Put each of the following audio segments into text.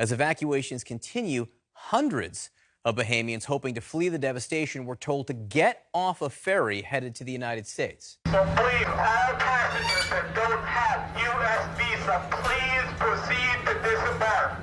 As evacuations continue, hundreds of Bahamians hoping to flee the devastation were told to get off a ferry headed to the United States. So please, all passengers that don't have U.S. visa, please proceed to disembark.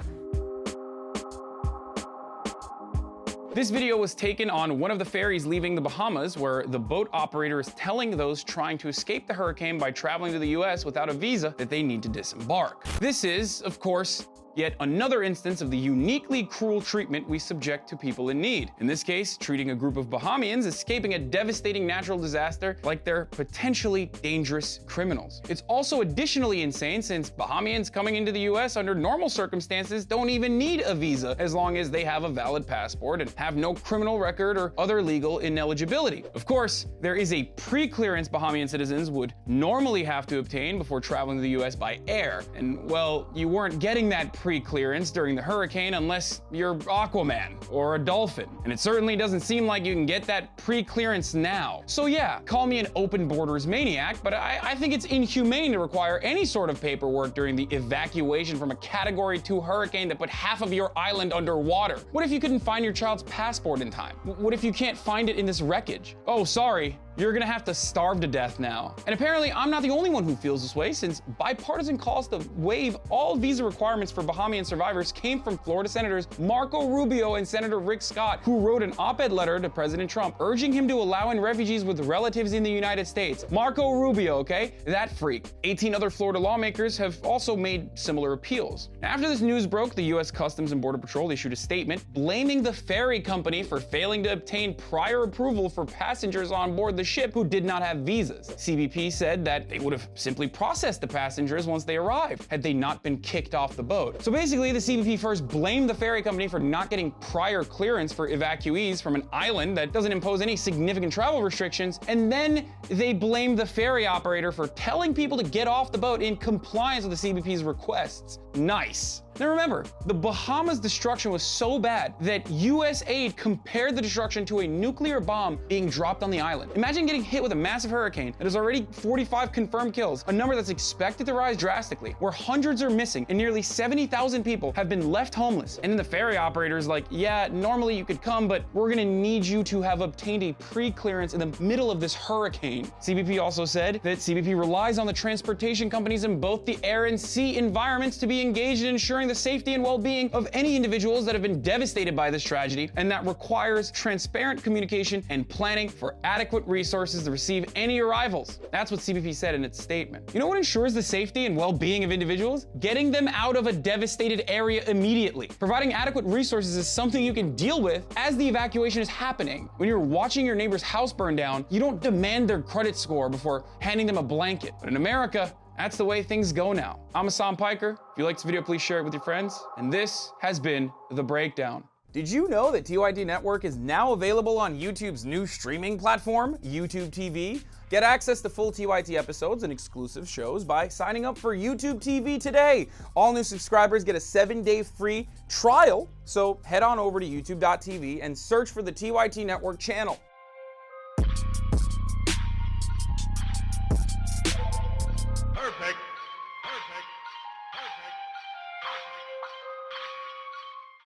This video was taken on one of the ferries leaving the Bahamas, where the boat operator is telling those trying to escape the hurricane by traveling to the US without a visa that they need to disembark. This is, of course, yet another instance of the uniquely cruel treatment we subject to people in need. In this case, treating a group of Bahamians escaping a devastating natural disaster like they're potentially dangerous criminals. It's also additionally insane since Bahamians coming into the US under normal circumstances don't even need a visa as long as they have a valid passport and have no criminal record or other legal ineligibility. Of course, there is a pre-clearance Bahamian citizens would normally have to obtain before traveling to the US by air. And well, you weren't getting that pre-clearance during the hurricane unless you're Aquaman or a dolphin. And it certainly doesn't seem like you can get that pre-clearance now. So yeah, call me an open borders maniac, but I think it's inhumane to require any sort of paperwork during the evacuation from a Category 2 hurricane that put half of your island underwater. What if you couldn't find your child's passport in time? What if you can't find it in this wreckage? Oh, sorry. You're gonna have to starve to death now. And apparently, I'm not the only one who feels this way, since bipartisan calls to waive all visa requirements for Bahamian survivors came from Florida Senators Marco Rubio and Senator Rick Scott, who wrote an op-ed letter to President Trump urging him to allow in refugees with relatives in the United States. Marco Rubio, okay? That freak. 18 other Florida lawmakers have also made similar appeals. After this news broke, the U.S. Customs and Border Patrol issued a statement blaming the ferry company for failing to obtain prior approval for passengers on board the ship who did not have visas. CBP said that they would have simply processed the passengers once they arrived, had they not been kicked off the boat. So basically, the CBP first blamed the ferry company for not getting prior clearance for evacuees from an island that doesn't impose any significant travel restrictions, and then they blamed the ferry operator for telling people to get off the boat in compliance with the CBP's requests. Nice. Now remember, the Bahamas destruction was so bad that US aid compared the destruction to a nuclear bomb being dropped on the island. Imagine getting hit with a massive hurricane that has already 45 confirmed kills, a number that's expected to rise drastically, where hundreds are missing and nearly 70,000 people have been left homeless. And then the ferry operator is like, yeah, normally you could come, but we're gonna need you to have obtained a pre-clearance in the middle of this hurricane. CBP also said that CBP relies on the transportation companies in both the air and sea environments to be engaged in ensuring the safety and well-being of any individuals that have been devastated by this tragedy, and that requires transparent communication and planning for adequate resources to receive any arrivals. That's what CBP said in its statement. You know what ensures the safety and well-being of individuals? Getting them out of a devastated area immediately. Providing adequate resources is something you can deal with as the evacuation is happening. When you're watching your neighbor's house burn down, you don't demand their credit score before handing them a blanket. But in America, that's the way things go now. I'm Hasan Piker. If you liked this video, please share it with your friends. And this has been The Breakdown. Did you know that TYT Network is now available on YouTube's new streaming platform, YouTube TV? Get access to full TYT episodes and exclusive shows by signing up for YouTube TV today. All new subscribers get a 7-day free trial, so head on over to youtube.tv and search for the TYT Network channel.